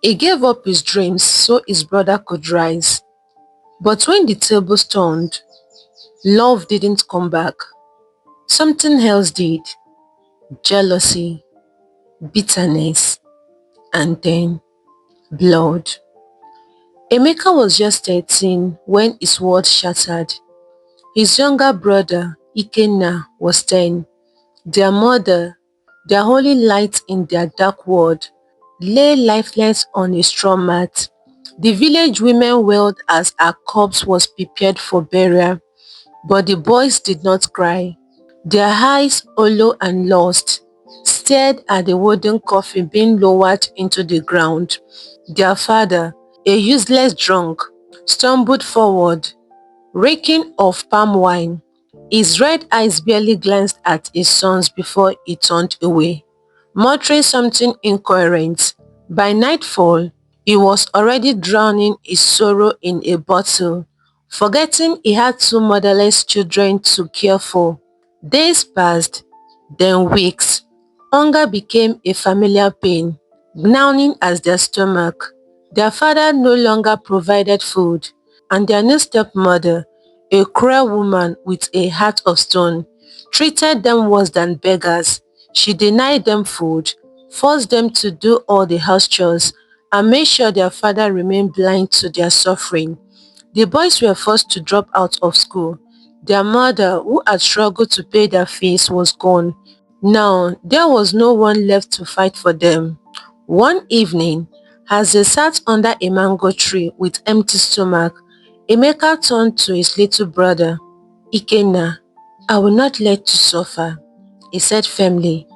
He gave up his dreams so his brother could rise. But when the tables turned, love didn't come back. Something else did. Jealousy, bitterness, and then blood. Emeka was just 13 when his world shattered. His younger brother, Ikenna, was 10. Their mother, their only light in their dark world, lay lifeless on a straw mat. The village women wailed as her corpse was prepared for burial, but the boys did not cry. Their eyes, hollow and lost, stared at the wooden coffin being lowered into the ground. Their father, a useless drunk, stumbled forward, reeking of palm wine. His red eyes barely glanced at his sons before he turned away, muttering something incoherent. By nightfall, he was already drowning his sorrow in a bottle, forgetting he had two motherless children to care for. Days passed, then weeks. Hunger became a familiar pain, gnawing at their stomach. Their father no longer provided food, and their new stepmother, a cruel woman with a heart of stone, treated them worse than beggars. She denied them food, forced them to do all the house chores, and made sure their father remained blind to their suffering. The boys were forced to drop out of school. Their mother, who had struggled to pay their fees, was gone. Now, there was no one left to fight for them. One evening, as they sat under a mango tree with empty stomach, Emeka turned to his little brother. Ikenna, I will not let you suffer, he said firmly.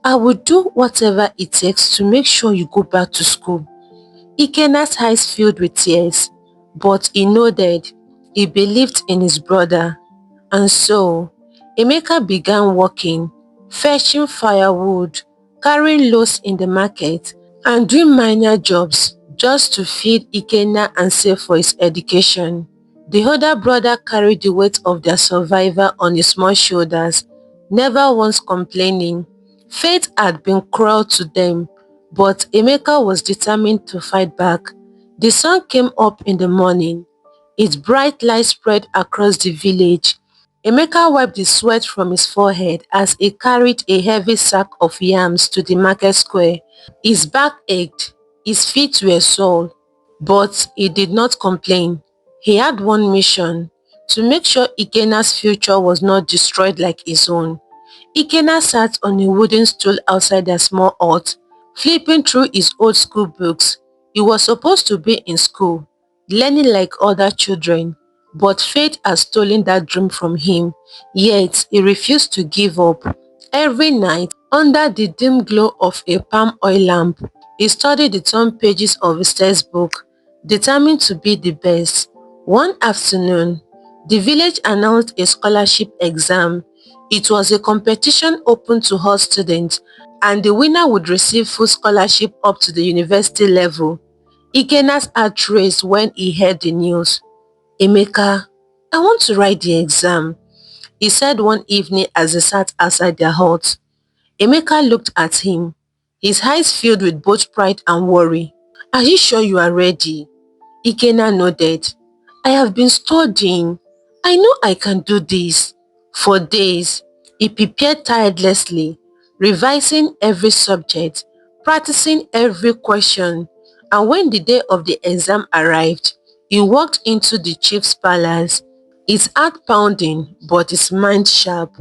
I will do whatever it takes to make sure you go back to school. Ikenna's eyes filled with tears, but he nodded. He believed in his brother. And so, Emeka began working, fetching firewood, carrying loads in the market, and doing minor jobs just to feed Ikenna and save for his education. The older brother carried the weight of their survival on his small shoulders, never once complaining. Fate had been cruel to them, but Emeka was determined to fight back. The sun came up in the morning, its bright light spread across the village. Emeka wiped the sweat from his forehead as he carried a heavy sack of yams to the market square. His back ached, his feet were sore, but he did not complain. He had one mission: to make sure Ikenna's future was not destroyed like his own. Ikenna sat on a wooden stool outside their small hut, flipping through his old school books. He was supposed to be in school, learning like other children, but fate had stolen that dream from him. Yet he refused to give up. Every night, under the dim glow of a palm oil lamp, he studied the torn pages of his textbook, determined to be the best. One afternoon, the village announced a scholarship exam. It was a competition open to all students, and the winner would receive full scholarship up to the university level. Ikenna's heart raced when he heard the news. Emeka, I want to write the exam, he said one evening as they sat outside their hut. Emeka looked at him, his eyes filled with both pride and worry. Are you sure you are ready? Ikenna nodded. I have been studying. I know I can do this. For days, he prepared tirelessly, revising every subject, practicing every question, and when the day of the exam arrived, he walked into the chief's palace, his heart pounding but his mind sharp.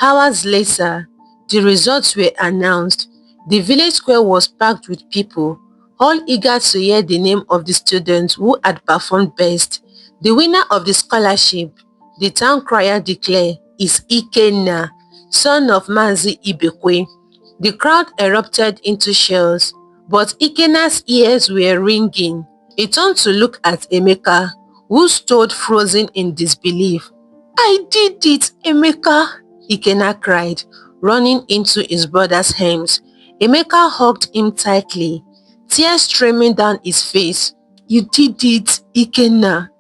Hours later, the results were announced. The village square was packed with people, all eager to hear the name of the student who had performed best. The winner of the scholarship, the town crier declared, is Ikenna, son of Mazi Ibekwe. The crowd erupted into cheers, but Ikenna's ears were ringing. He turned to look at Emeka, who stood frozen in disbelief. I did it, Emeka, Ikenna cried, running into his brother's arms. Emeka hugged him tightly, tears streaming down his face. You did it, Ikenna.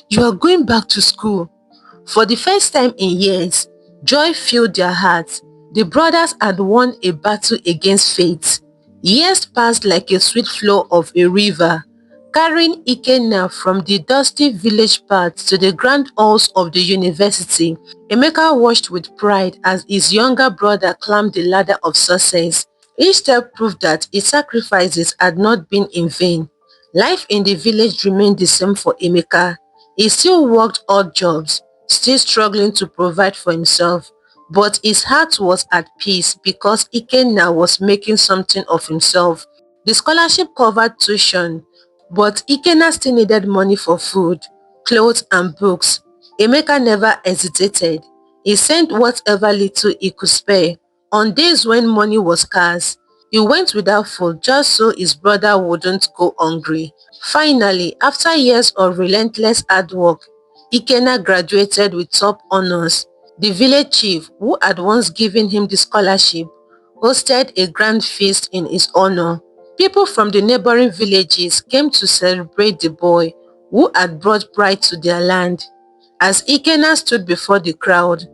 You are going back to school. For the first time in years, joy filled their hearts. The brothers had won a battle against fate. Years passed like a sweet flow of a river, carrying Ikenna from the dusty village paths to the grand halls of the university. Emeka watched with pride as his younger brother climbed the ladder of success. Each step proved that his sacrifices had not been in vain. Life in the village remained the same for Emeka. He still worked odd jobs, still struggling to provide for himself. But his heart was at peace because Ikenna was making something of himself. The scholarship covered tuition, but Ikenna still needed money for food, clothes and books. Emeka never hesitated. He sent whatever little he could spare. On days when money was scarce, he went without food just so his brother wouldn't go hungry. Finally, after years of relentless hard work, Ikenna graduated with top honors. The village chief, who had once given him the scholarship, hosted a grand feast in his honor. People from the neighboring villages came to celebrate the boy who had brought pride to their land. As Ikenna stood before the crowd,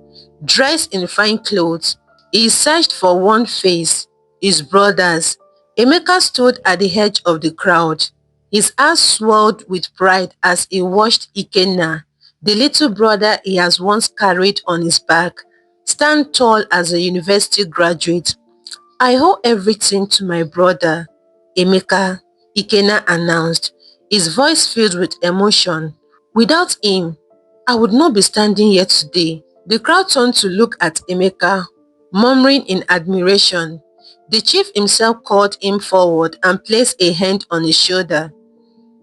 dressed in fine clothes, he searched for one face, his brother's. Emeka stood at the edge of the crowd. His eyes swelled with pride as he watched Ikenna, the little brother he has once carried on his back, stand tall as a university graduate. "I owe everything to my brother, Emeka," Ikenna announced, his voice filled with emotion. "Without him, I would not be standing here today." The crowd turned to look at Emeka, murmuring in admiration. The chief himself called him forward and placed a hand on his shoulder.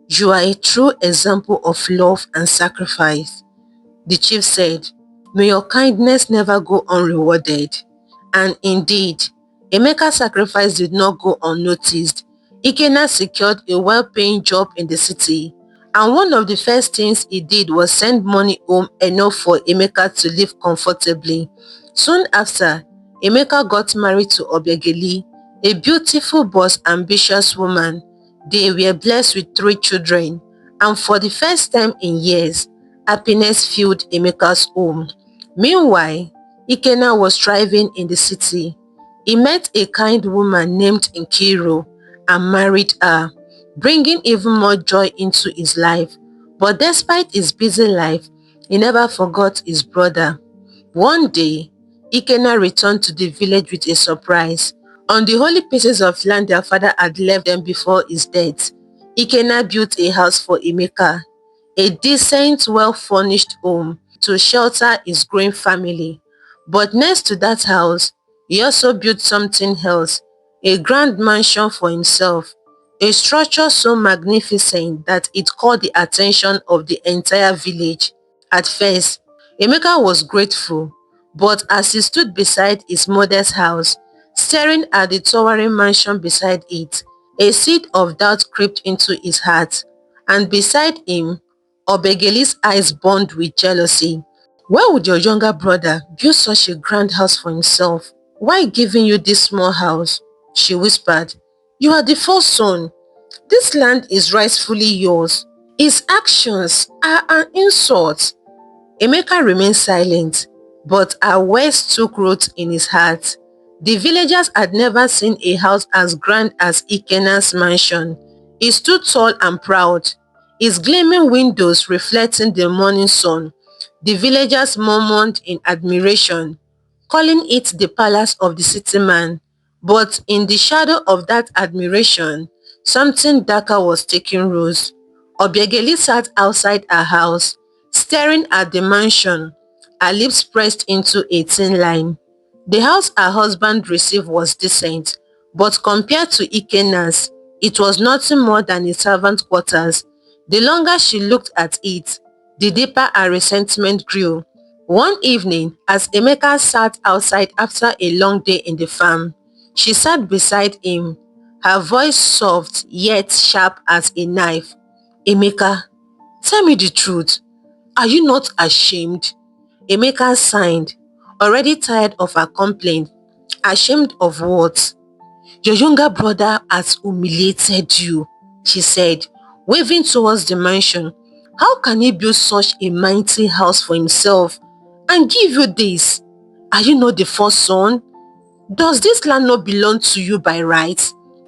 "You are a true example of love and sacrifice," the chief said. "May your kindness never go unrewarded." And indeed, Emeka's sacrifice did not go unnoticed. Ikenna secured a well-paying job in the city, and one of the first things he did was send money home enough for Emeka to live comfortably. Soon after, Emeka got married to Obiageli, a beautiful but ambitious woman. They were blessed with 3 children, and for the first time in years, happiness filled Emeka's home. Meanwhile, Ikenna was thriving in the city. He met a kind woman named Nkiru and married her, bringing even more joy into his life. But despite his busy life, he never forgot his brother. One day, Ikenna returned to the village with a surprise. On the holy pieces of land their father had left them before his death, Ikenna built a house for Emeka, a decent, well-furnished home to shelter his growing family. But next to that house, he also built something else, a grand mansion for himself, a structure so magnificent that it caught the attention of the entire village. At first, Emeka was grateful, but as he stood beside his mother's house, staring at the towering mansion beside it, a seed of doubt crept into his heart, and beside him, Obegeli's eyes burned with jealousy. "Why would your younger brother build such a grand house for himself? Why giving you this small house?" she whispered. "You are the first son. This land is rightfully yours." His actions are an insult. Emeka remained silent, but her words took root in his heart. The villagers had never seen a house as grand as Ikenna's mansion. It stood tall and proud, its gleaming windows reflecting the morning sun. The villagers murmured in admiration, calling it the palace of the city man. But in the shadow of that admiration, something darker was taking root. Obiageli sat outside her house, staring at the mansion, her lips pressed into a thin line. The house her husband received was decent, but compared to Ikenna's, it was nothing more than a servant quarters. The longer she looked at it, the deeper her resentment grew. One evening, as Emeka sat outside after a long day in the farm, she sat beside him, her voice soft yet sharp as a knife. "Emeka, tell me the truth. Are you not ashamed?" Emeka sighed, already tired of her complaint. "Ashamed of what?" "Your younger brother has humiliated you," she said, waving towards the mansion. "How can he build such a mighty house for himself and give you this? Are you not the first son? Does this land not belong to you by right?"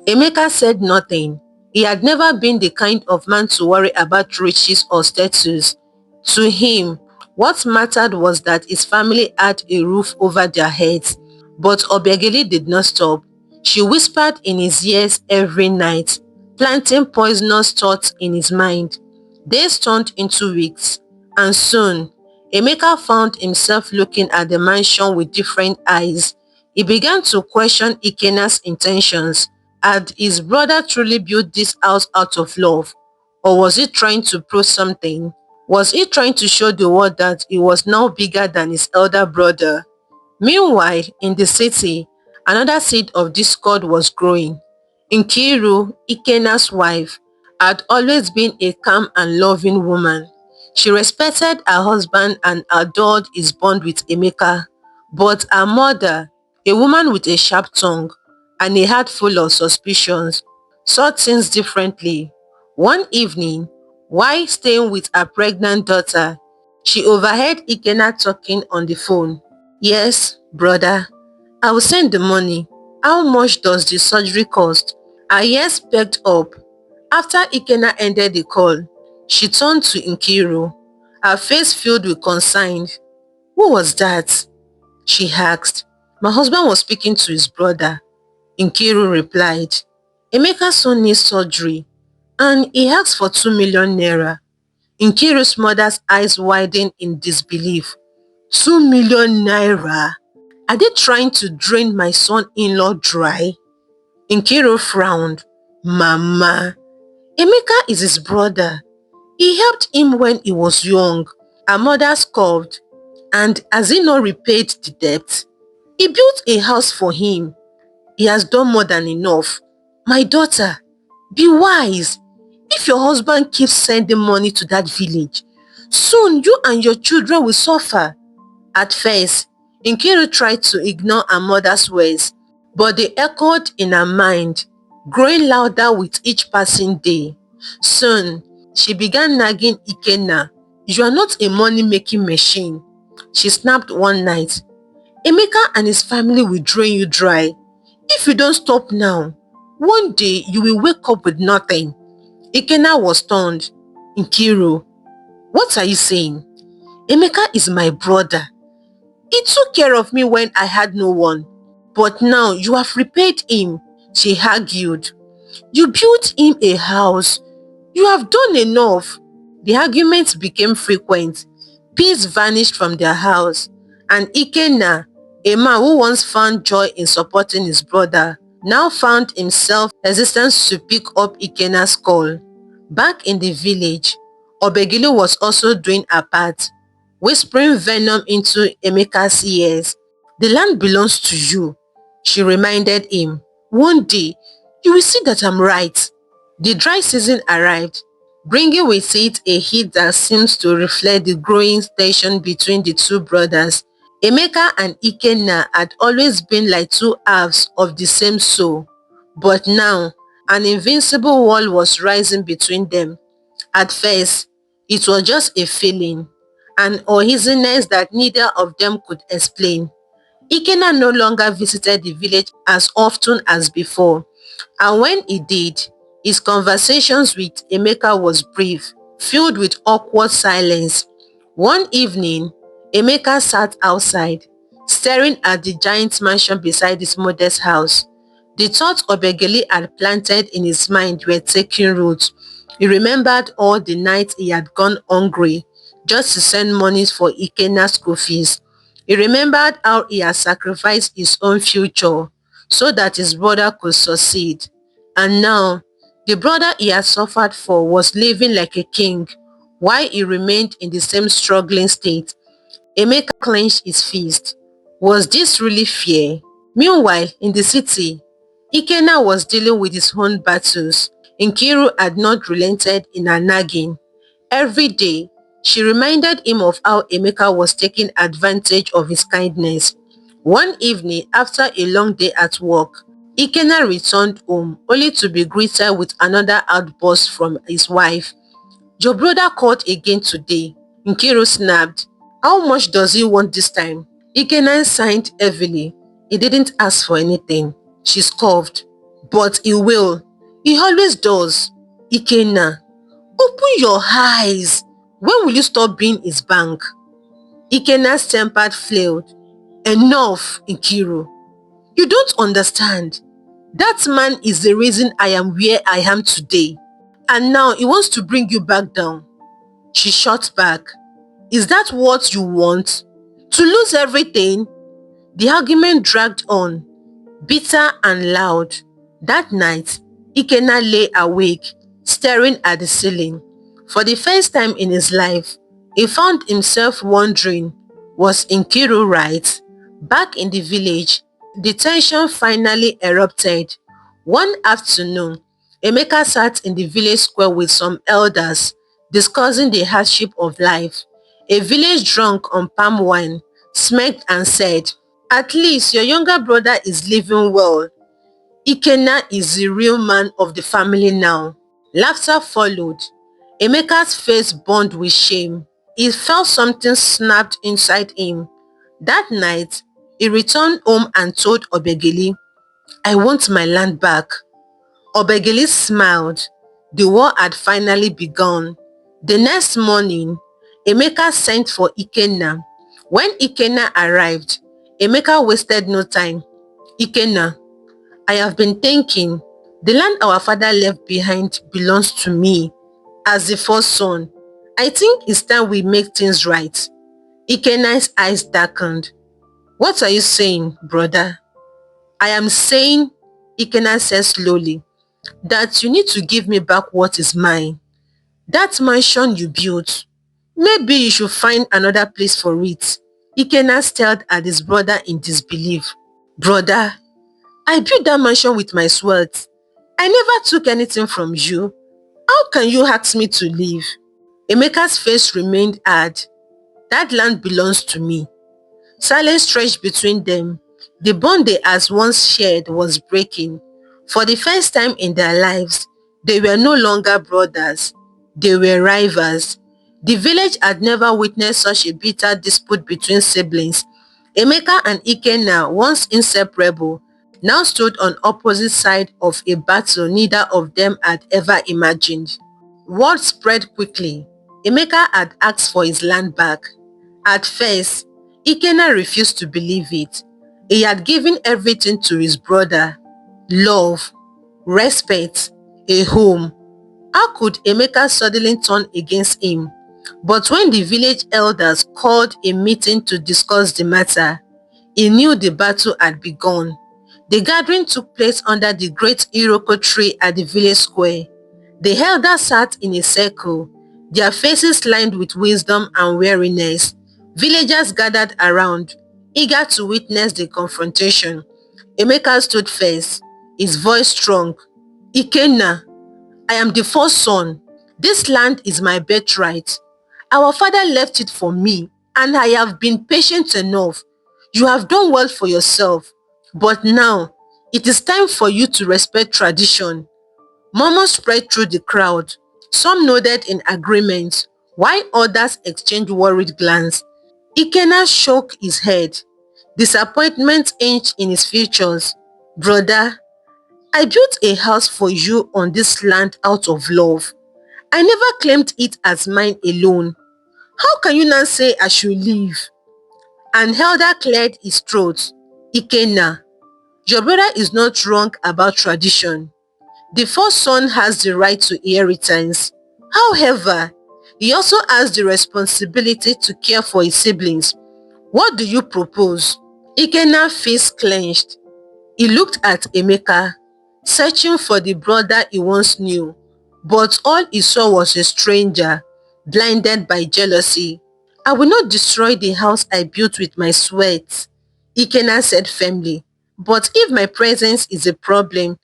Emeka said nothing. He had never been the kind of man to worry about riches or status. To him, what mattered was that his family had a roof over their heads. But Obiageli did not stop. She whispered in his ears every night, planting poisonous thoughts in his mind. Days turned into weeks, and soon, Emeka found himself looking at the mansion with different eyes. He began to question Ikena's intentions. Had his brother truly built this house out of love? Or was he trying to prove something? Was he trying to show the world that he was now bigger than his elder brother? Meanwhile, in the city, another seed of discord was growing. Nkiru, Ikena's wife, had always been a calm and loving woman. She respected her husband and adored his bond with Emeka. But her mother, a woman with a sharp tongue and a heart full of suspicions, saw things differently. One evening, while staying with her pregnant daughter, she overheard Ikena talking on the phone. Yes, brother, I will send the money. How much does the surgery cost? Her ears perked up. After Ikena ended the call, she turned to Nkiru, her face filled with concern. Who was that? She asked. My husband was speaking to his brother. Nkiru replied. Emeka's son needs surgery and he asked for 2 million naira. Nkiru's mother's eyes widened in disbelief. 2 million naira? Are they trying to drain my son-in-law dry? Nkiru frowned. Mama, Emeka is his brother. He helped him when he was young. Her mother scoffed. And has he not repaid the debt? He built a house for him. He has done more than enough. My daughter, be wise. If your husband keeps sending money to that village, soon you and your children will suffer. At first, Nkiru tried to ignore her mother's words, but they echoed in her mind, growing louder with each passing day. Soon, she began nagging Ikenna. You are not a money-making machine. She snapped one night. Emeka and his family will drain you dry. If you don't stop now, one day you will wake up with nothing. Ikenna was stunned. Nkiru, what are you saying? Emeka is my brother. He took care of me when I had no one. But now you have repaid him, she argued. You built him a house. You have done enough. The arguments became frequent. Peace vanished from their house. And Ikenna, a man who once found joy in supporting his brother, now found himself hesitant to pick up Ikenna's call. Back in the village, Obegili was also doing her part, whispering venom into Emeka's ears. The land belongs to you, she reminded him. One day, you will see that I'm right. The dry season arrived, bringing with it a heat that seems to reflect the growing tension between the two brothers. Emeka and Ikenna had always been like two halves of the same soul, but now an invincible wall was rising between them. At first, it was just a feeling, an uneasiness that neither of them could explain. Ikenna no longer visited the village as often as before, and when he did, his conversations with Emeka was brief, filled with awkward silence. One evening, Emeka sat outside, staring at the giant mansion beside his mother's house. The thoughts Obegele had planted in his mind were taking root. He remembered all the nights he had gone hungry just to send money for Ikenna's school fees. He remembered how he had sacrificed his own future so that his brother could succeed. And now, the brother he had suffered for was living like a king, while he remained in the same struggling state. Emeka clenched his fist. Was this really fair? Meanwhile, in the city, Ikenna was dealing with his own battles. Nkiru had not relented in her nagging. Every day, she reminded him of how Emeka was taking advantage of his kindness. One evening, after a long day at work, Ikenna returned home only to be greeted with another outburst from his wife. Your brother called again today. Nkiru snapped. How much does he want this time? Ikenna sighed heavily. He didn't ask for anything. She scoffed. But he will. He always does. Ikenna, open your eyes. When will you stop being his bank? Ikenna's temper flailed. Enough, Nkiru. You don't understand. That man is the reason I am where I am today. And now he wants to bring you back down. She shot back. Is that what you want? To lose everything? The argument dragged on, bitter and loud. That night, Ikenna lay awake, staring at the ceiling. For the first time in his life, he found himself wondering, was Nkiru right? Back in the village, the tension finally erupted. One afternoon, Emeka sat in the village square with some elders, discussing the hardship of life. A village drunk on palm wine smirked and said, "At least your younger brother is living well. Ikenna is the real man of the family now." Laughter followed. Emeka's face burned with shame. He felt something snapped inside him. That night, he returned home and told Obegeli, "I want my land back." Obegeli smiled. The war had finally begun. The next morning, Emeka sent for Ikenna. When Ikenna arrived, Emeka wasted no time. "Ikenna, I have been thinking, the land our father left behind belongs to me as the first son. I think it's time we make things right." Ikenna's eyes darkened. "What are you saying, brother?" "I am saying," Ikenna said slowly, "that you need to give me back what is mine. That mansion you built, maybe you should find another place for it." Ikenna stared at his brother in disbelief. "Brother, I built that mansion with my sweat. I never took anything from you. How can you ask me to leave?" Emeka's face remained hard. "That land belongs to me." Silence stretched between them. The bond they as once shared was breaking. For the first time in their lives, they were no longer brothers. They were rivals. The village had never witnessed such a bitter dispute between siblings. Emeka and Ikenna, once inseparable, now stood on opposite sides of a battle neither of them had ever imagined. Word spread quickly. Emeka had asked for his land back. At first, Ikenna refused to believe it. He had given everything to his brother: love, respect, a home. How could Emeka suddenly turn against him? But when the village elders called a meeting to discuss the matter, he knew the battle had begun. The gathering took place under the great Iroko tree at the village square. The elders sat in a circle, their faces lined with wisdom and weariness. Villagers gathered around, eager to witness the confrontation. Emeka stood first, his voice strong. "Ikenna, I am the first son. This land is my birthright. Our father left it for me, and I have been patient enough. You have done well for yourself. But now, it is time for you to respect tradition." Murmurs spread through the crowd. Some nodded in agreement, while others exchanged worried glances. Ikenna shook his head. Disappointment etched in his features. "Brother, I built a house for you on this land out of love. I never claimed it as mine alone. How can you now say I should leave?" An elder cleared his throat. "Ikenna, your brother is not wrong about tradition. The first son has the right to inheritance. However, he also has the responsibility to care for his siblings. What do you propose?" Ikenna's face clenched. He looked at Emeka, searching for the brother he once knew, but all he saw was a stranger, blinded by jealousy. "I will not destroy the house I built with my sweat," Ikenna said firmly. "But if my presence is a problem,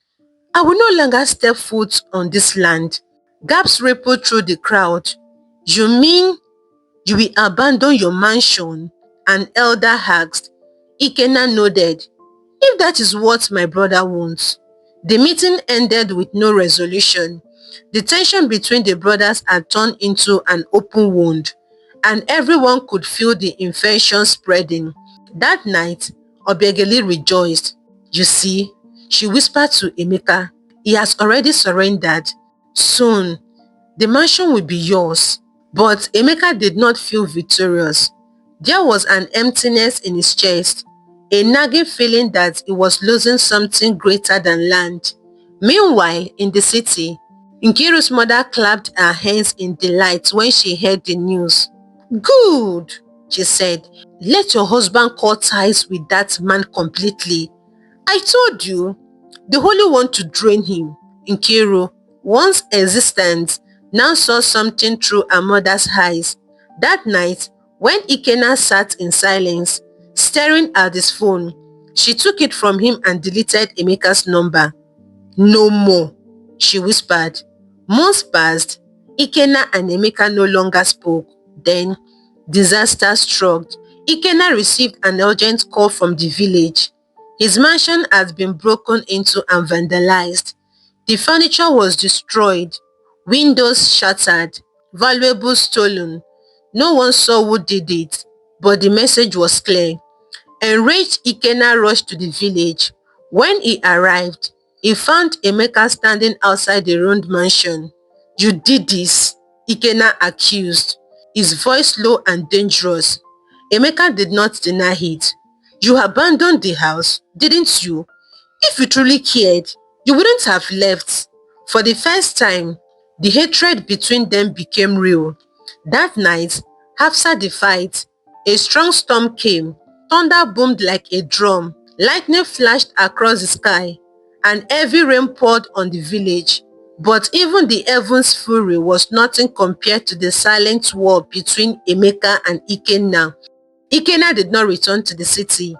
I will no longer step foot on this land." Gasps rippled through the crowd. "You mean you will abandon your mansion?" an elder asked. Ikenna nodded. "If that is what my brother wants." The meeting ended with no resolution. The tension between the brothers had turned into an open wound, and everyone could feel the infection spreading. That night, Obiageli rejoiced. "You see, She whispered to Emeka, "He has already surrendered. Soon, the mansion will be yours." But Emeka did not feel victorious. There was an emptiness in his chest, a nagging feeling that he was losing something greater than land. Meanwhile, in the city, Nkiru's mother clapped her hands in delight when she heard the news. "Good," she said. "Let your husband cut ties with that man completely. I told you, the Holy want to drain him." Nkiru, once existent, now saw something through her mother's eyes. That night, when Ikenna sat in silence, staring at his phone, she took it from him and deleted Emeka's number. "No more," she whispered. Months passed. Ikenna and Emeka no longer spoke. Then, disaster struck. Ikenna received an urgent call from the village. His mansion had been broken into and vandalized. The furniture was destroyed, windows shattered, valuables stolen. No one saw who did it, but the message was clear. Enraged, Ikenna rushed to the village. When he arrived, he found Emeka standing outside the ruined mansion. "You did this," Ikenna accused, his voice low and dangerous. Emeka did not deny it. "You abandoned the house, didn't you? If you truly cared, you wouldn't have left." For the first time, the hatred between them became real. That night, after the fight, a strong storm came. Thunder boomed like a drum. Lightning flashed across the sky, and heavy rain poured on the village. But even the heavens' fury was nothing compared to the silent war between Emeka and Ikenna. Ikenna did not return to the city.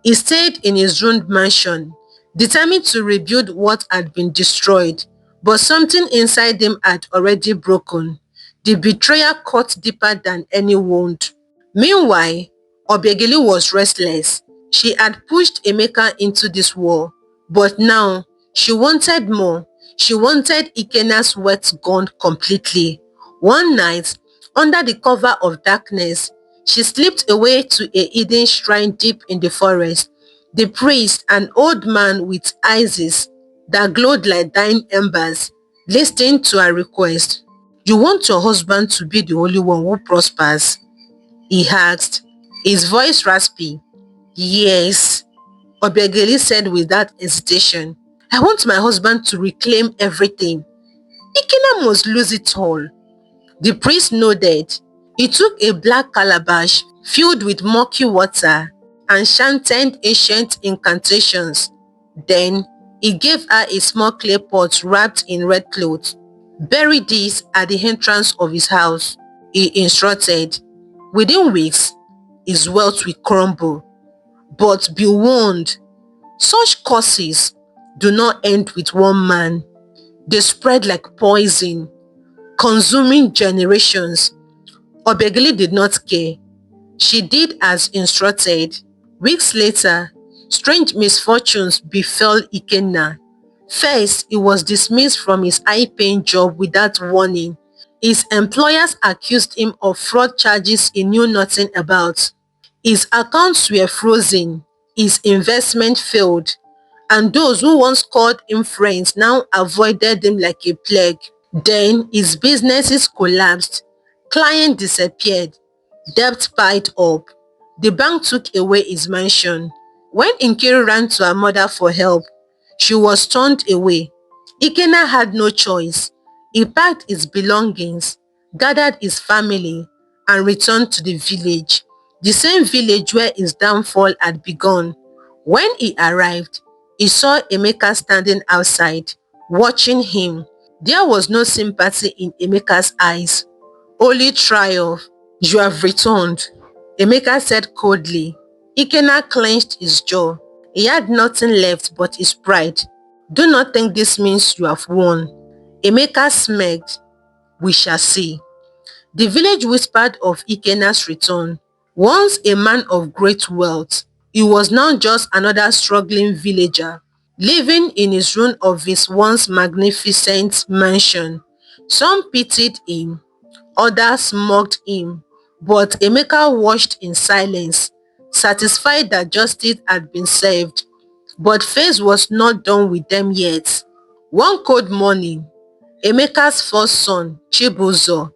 He stayed in his ruined mansion, determined to rebuild what had been destroyed. But something inside him had already broken. The betrayal cut deeper than any wound. Meanwhile, Obiageli was restless. She had pushed Emeka into this war, but now she wanted more. She wanted Ikenna's words gone completely. One night, under the cover of darkness, she slipped away to a hidden shrine deep in the forest. The priest, an old man with eyes that glowed like dying embers, listened to her request. "You want your husband to be the only one who prospers?" he asked, his voice raspy. "Yes," Obiageli said without hesitation. "I want my husband to reclaim everything. Ikenna must lose it all." The priest nodded. He took a black calabash filled with murky water and chanted ancient incantations. Then he gave her a small clay pot wrapped in red cloth. "Bury this at the entrance of his house," he instructed. "Within weeks, his wealth will crumble. But be warned, such curses do not end with one man. They spread like poison, consuming generations." Obiageli did not care. She did as instructed. Weeks later, strange misfortunes befell Ikenna. First, he was dismissed from his high-paying job without warning. His employers accused him of fraud charges he knew nothing about. His accounts were frozen, his investment failed, and those who once called him friends now avoided him like a plague. Then his businesses collapsed, clients disappeared, debt piled up. The bank took away his mansion. When Nkiru ran to her mother for help, she was turned away. Ikenna had no choice. He packed his belongings, gathered his family, and returned to the village, the same village where his downfall had begun. When he arrived, he saw Emeka standing outside, watching him. There was no sympathy in Emeka's eyes, only triumph. "You have returned," Emeka said coldly. Ikenna clenched his jaw. He had nothing left but his pride. "Do not think this means you have won." Emeka smirked. "We shall see." The village whispered of Ikenna's return. Once a man of great wealth, he was now just another struggling villager, living in his ruin of his once magnificent mansion. Some pitied him, others mocked him, but Emeka watched in silence, satisfied that justice had been served. But Faith was not done with them yet. One cold morning, Emeka's first son, Chibuzo,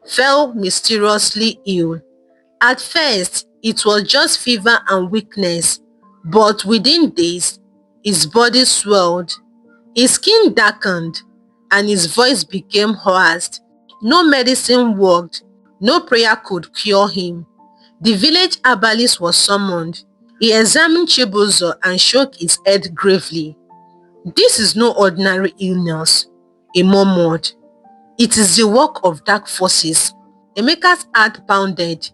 fell mysteriously ill. At first, it was just fever and weakness, but within days, his body swelled, his skin darkened, and his voice became hoarse. No medicine worked, no prayer could cure him. The village herbalist was summoned. He examined Chibuzo and shook his head gravely. "This is no ordinary illness," he murmured. "It is the work of dark forces." Emeka's heart pounded.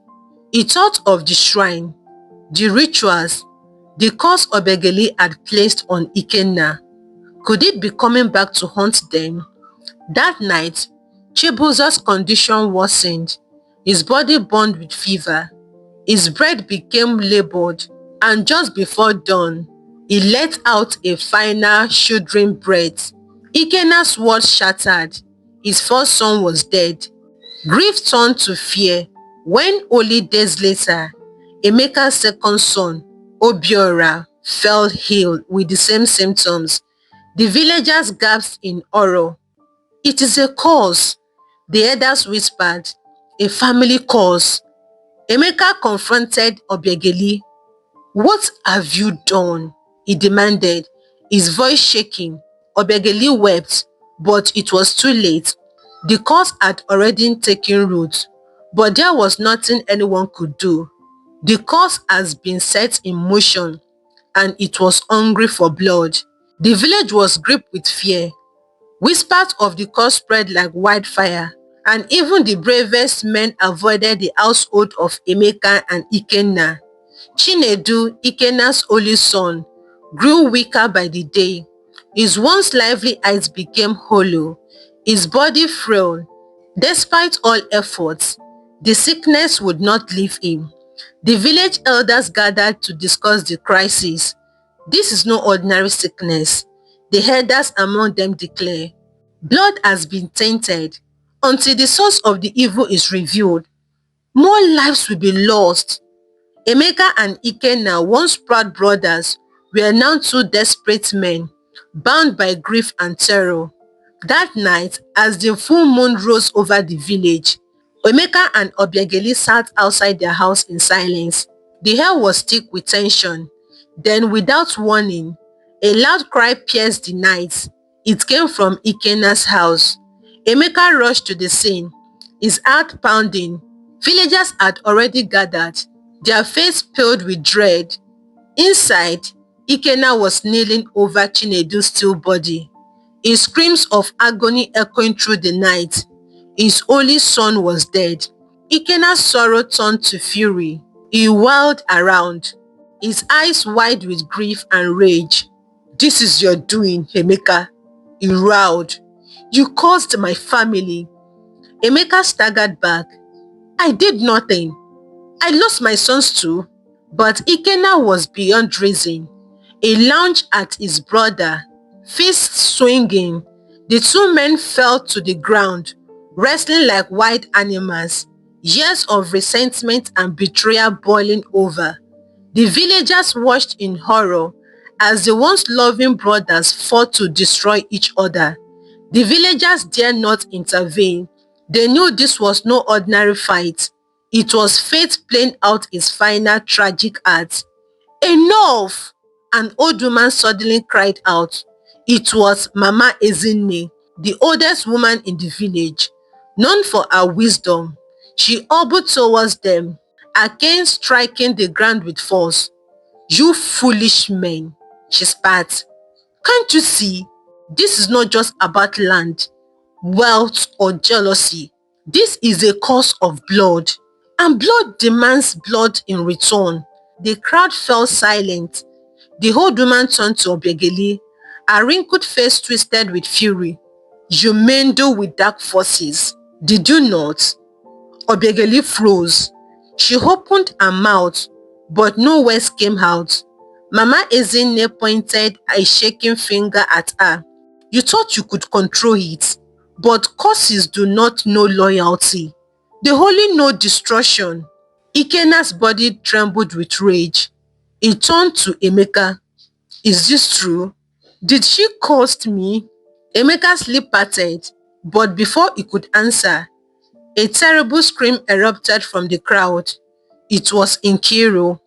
He thought of the shrine, the rituals, the curse Obegeli had placed on Ikenna. Could it be coming back to haunt them? That night, Chibuzo's condition worsened. His body burned with fever. His breath became labored, and just before dawn, he let out a final shuddering breath. Ikenna's world shattered. His first son was dead. Grief turned to fear when only days later, Emeka's second son, Obiora, fell ill with the same symptoms. The villagers gasped in horror. "It is a curse," the elders whispered. "A family curse." Emeka confronted Obiageli. "What have you done?" he demanded, his voice shaking. Obiageli wept, but it was too late. The curse had already taken root, but there was nothing anyone could do. The curse has been set in motion, and it was hungry for blood. The village was gripped with fear. Whispers of the curse spread like wildfire, and even the bravest men avoided the household of Emeka and Ikenna. Chinedu, Ikenna's only son, grew weaker by the day. His once lively eyes became hollow, his body frail. Despite all efforts, the sickness would not leave him. The village elders gathered to discuss the crisis. "This is no ordinary sickness," the elders among them declare. "Blood has been tainted. Until the source of the evil is revealed, more lives will be lost." Emeka and Ikenna, once proud brothers, were now two desperate men, bound by grief and terror. That night, as the full moon rose over the village, Emeka and Obiageli sat outside their house in silence. The air was thick with tension. Then, without warning, a loud cry pierced the night. It came from Ikenna's house. Emeka rushed to the scene, his heart pounding. Villagers had already gathered, their faces paled with dread. Inside, Ikenna was kneeling over Chinedu's still body, his screams of agony echoing through the night. His only son was dead. Ikenna's sorrow turned to fury. He whirled around, his eyes wide with grief and rage. "This is your doing, Emeka," he growled. "You caused my family." Emeka staggered back. "I did nothing. I lost my sons too." But Ikenna was beyond reason. He lunged at his brother, fists swinging. The two men fell to the ground, wrestling like wild animals, years of resentment and betrayal boiling over. The villagers watched in horror as the once loving brothers fought to destroy each other. The villagers dared not intervene. They knew this was no ordinary fight. It was fate playing out its final tragic act. "Enough!" An old woman suddenly cried out. It was Mama Ezinne, the oldest woman in the village. Known for her wisdom, she hobbled towards them, her cane striking the ground with force. "You foolish men," she spat. "Can't you see? This is not just about land, wealth, or jealousy. This is a cause of blood, and blood demands blood in return." The crowd fell silent. The old woman turned to Obiageli, her wrinkled face twisted with fury. "You meddle with dark forces, did you not?" Obiageli froze. She opened her mouth, but no words came out. Mama Ezinne pointed a shaking finger at her. "You thought you could control it, but curses do not know loyalty. They only know destruction." Ikenna's body trembled with rage. He turned to Emeka. Is this true? Did she cost me? Emeka's lip parted, but before he could answer, a terrible scream erupted from the crowd. It was Nkiru.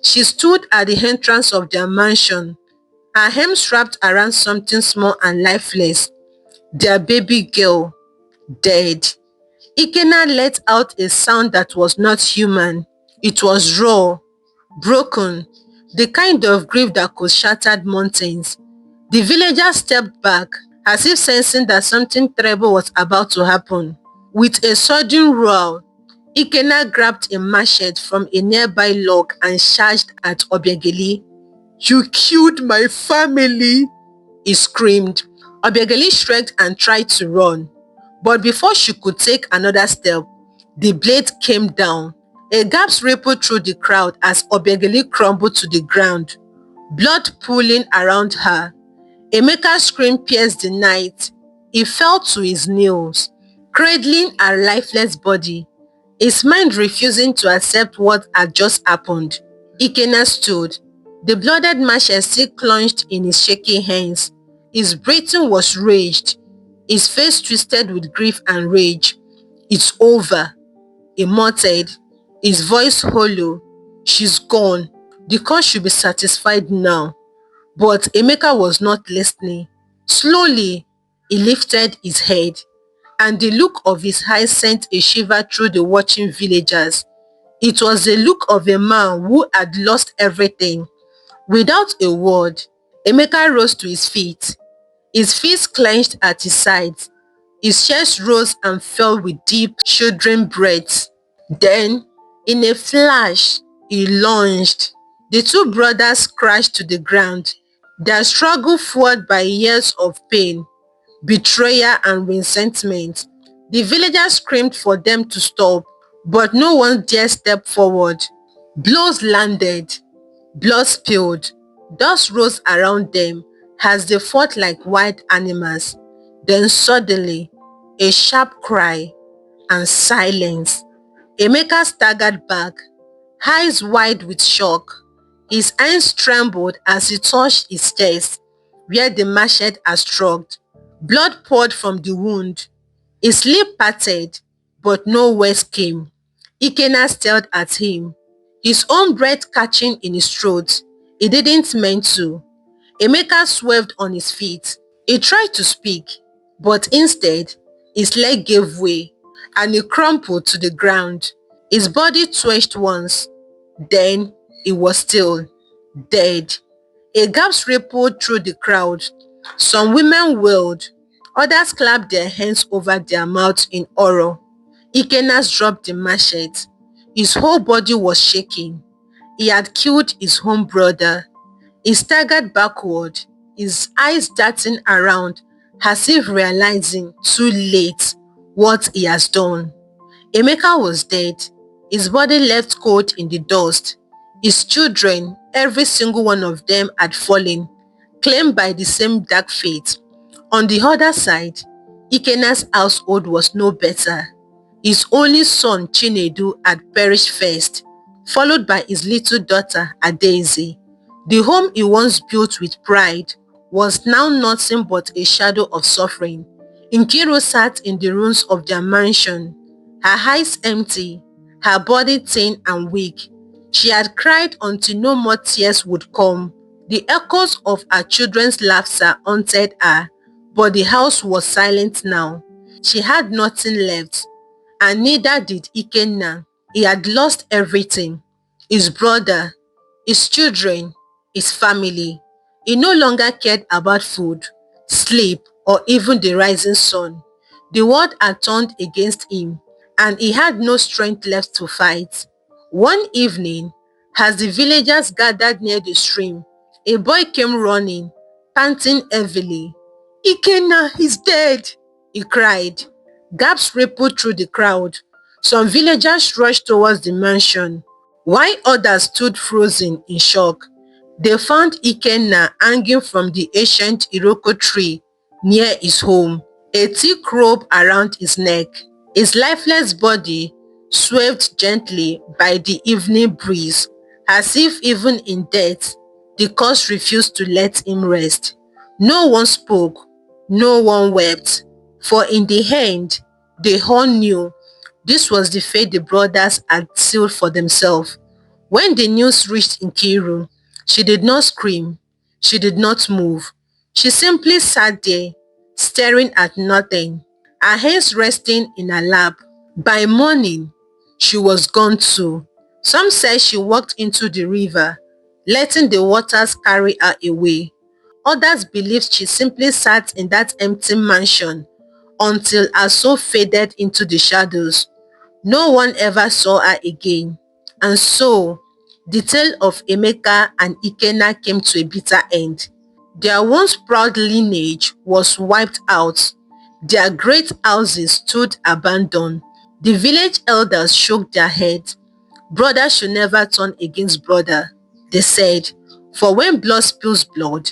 She stood at the entrance of their mansion, her arms wrapped around something small and lifeless. Their baby girl, dead. Ikenna let out a sound that was not human. It was raw, broken, the kind of grief that could shatter mountains. The villagers stepped back, as if sensing that something terrible was about to happen. With a sudden roar, Ikenna grabbed a machete from a nearby log and charged at Obiageli. "You killed my family!" he screamed. Obiageli shrieked and tried to run. But before she could take another step, the blade came down. A gasp rippled through the crowd as Obiageli crumbled to the ground, blood pooling around her. Emeka's scream pierced the night. He fell to his knees, cradling her lifeless body, his mind refusing to accept what had just happened. Ikenna stood, the blooded machete still clenched in his shaky hands. His breathing was raged, his face twisted with grief and rage. "It's over," he muttered, his voice hollow. "She's gone. The court should be satisfied now." But Emeka was not listening. Slowly, he lifted his head, and the look of his eyes sent a shiver through the watching villagers. It was the look of a man who had lost everything. Without a word, Emeka rose to his feet. His fists clenched at his sides. His chest rose and fell with deep, shuddering breaths. Then, in a flash, he lunged. The two brothers crashed to the ground, their struggle fueled by years of pain, betrayal and resentment. The villagers screamed for them to stop, but no one dared step forward. Blows landed, blood spilled, dust rose around them as they fought like wild animals. Then suddenly, a sharp cry and silence. Emeka staggered back, eyes wide with shock. His hands trembled as he touched his chest, where the machete had struck. Blood poured from the wound. His lip parted, but no words came. Ikenna stared at him, his own breath catching in his throat. He didn't mean to. Emeka swerved on his feet. He tried to speak, but instead, his leg gave way and he crumpled to the ground. His body twitched once, then he was still dead. A gasp rippled through the crowd. Some women wailed, others clapped their hands over their mouths in horror. Ikenna dropped the machete. His whole body was shaking. He had killed his own brother. He staggered backward, his eyes darting around as if realizing too late what he has done. Emeka was dead, his body left cold in the dust. His children, every single one of them had fallen, claimed by the same dark fate. On the other side, Ikenna's household was no better. His only son Chinedu had perished first, followed by his little daughter Adaeze. The home he once built with pride was now nothing but a shadow of suffering. Nkiru sat in the ruins of their mansion, her eyes empty, her body thin and weak. She had cried until no more tears would come. The echoes of her children's laughter haunted her, but the house was silent now. She had nothing left, and neither did Ikenna. He had lost everything: his brother, his children, his family. He no longer cared about food, sleep, or even the rising sun. The world had turned against him, and he had no strength left to fight. One evening, as the villagers gathered near the stream, a boy came running, panting heavily. "Ikenna is dead!" he cried. Gasps rippled through the crowd. Some villagers rushed towards the mansion, while others stood frozen in shock. They found Ikenna hanging from the ancient Iroko tree near his home, a thick rope around his neck. His lifeless body swayed gently by the evening breeze, as if even in death, The cause refused to let him rest. No one spoke, no one wept, for in the end, they all knew this was the fate the brothers had sealed for themselves. When the news reached Nkiru, she did not scream, she did not move. She simply sat there, staring at nothing, her hands resting in her lap. By morning, she was gone too. Some said she walked into the river, letting the waters carry her away. Others believed she simply sat in that empty mansion until her soul faded into the shadows. No one ever saw her again. And so, the tale of Emeka and Ikenna came to a bitter end. Their once proud lineage was wiped out. Their great houses stood abandoned. The village elders shook their heads. Brother should never turn against brother, they said, for when blood spills blood,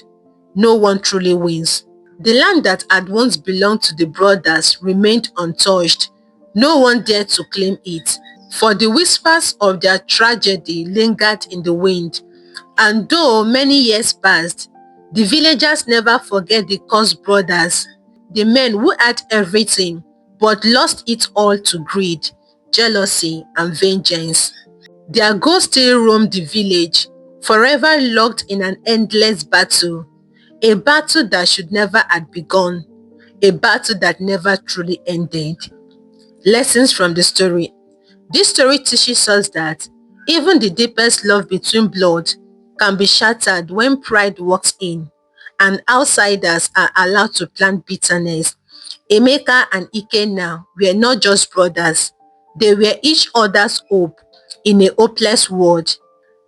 no one truly wins. The land that had once belonged to the brothers remained untouched. No one dared to claim it, for the whispers of their tragedy lingered in the wind. And though many years passed, the villagers never forget the cursed brothers, the men who had everything but lost it all to greed, jealousy, and vengeance. Their ghosts still roam the village, forever locked in an endless battle, a battle that should never have begun, a battle that never truly ended. Lessons from the story. This story teaches us that even the deepest love between blood can be shattered when pride walks in and outsiders are allowed to plant bitterness. Emeka and Ikenna were not just brothers, they were each other's hope in a hopeless world.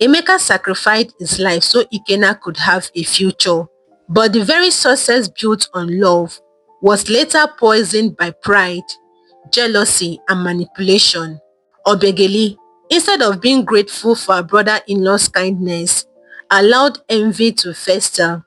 Emeka sacrificed his life so Ikenna could have a future, but the very success built on love was later poisoned by pride, jealousy, and manipulation. Obegeli, instead of being grateful for her brother-in-law's kindness, allowed envy to fester.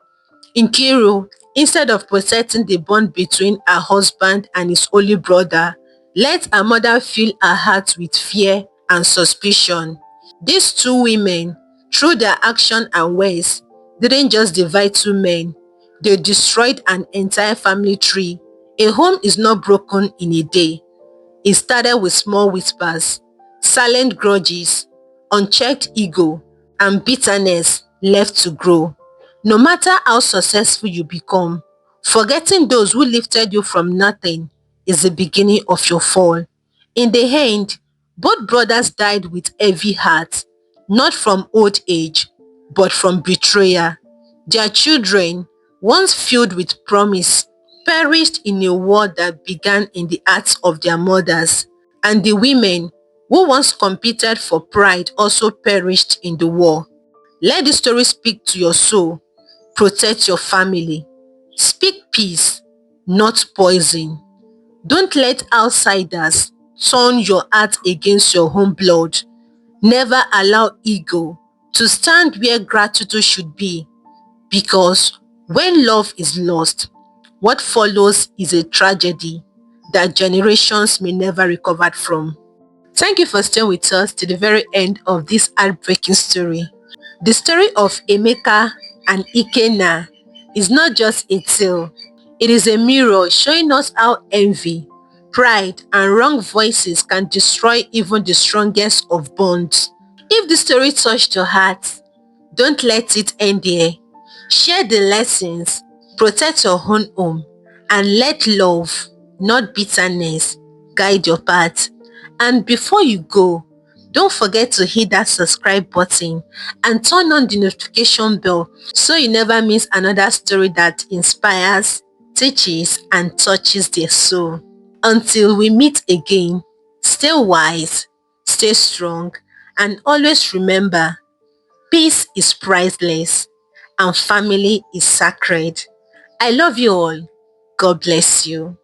Nkiru, instead of protecting the bond between her husband and his only brother, let her mother fill her heart with fear and suspicion. These two women, through their action and words, didn't just divide two men, they destroyed an entire family tree. A home is not broken in a day. It started with small whispers, silent grudges, unchecked ego, and bitterness left to grow. No matter how successful you become, forgetting those who lifted you from nothing is the beginning of your fall. In the end, both brothers died with heavy hearts, not from old age, but from betrayal. Their children, once filled with promise, perished in a war that began in the hearts of their mothers, and the women who once competed for pride also perished in the war. Let the story speak to your soul. Protect your family. Speak peace, not poison. Don't let outsiders turn your heart against your own blood. Never allow ego to stand where gratitude should be, because when love is lost, what follows is a tragedy that generations may never recover from. Thank you for staying with us to the very end of this heartbreaking story. The story of Emeka and Ikenna is not just a tale, it is a mirror showing us how envy, pride, and wrong voices can destroy even the strongest of bonds. If the story touched your heart, don't let it end here. Share the lessons, protect your own home, and let love, not bitterness, guide your path. And before you go, don't forget to hit that subscribe button and turn on the notification bell so you never miss another story that inspires, teaches, and touches their soul. Until we meet again, stay wise, stay strong, and always remember, peace is priceless and family is sacred. I love you all. God bless you.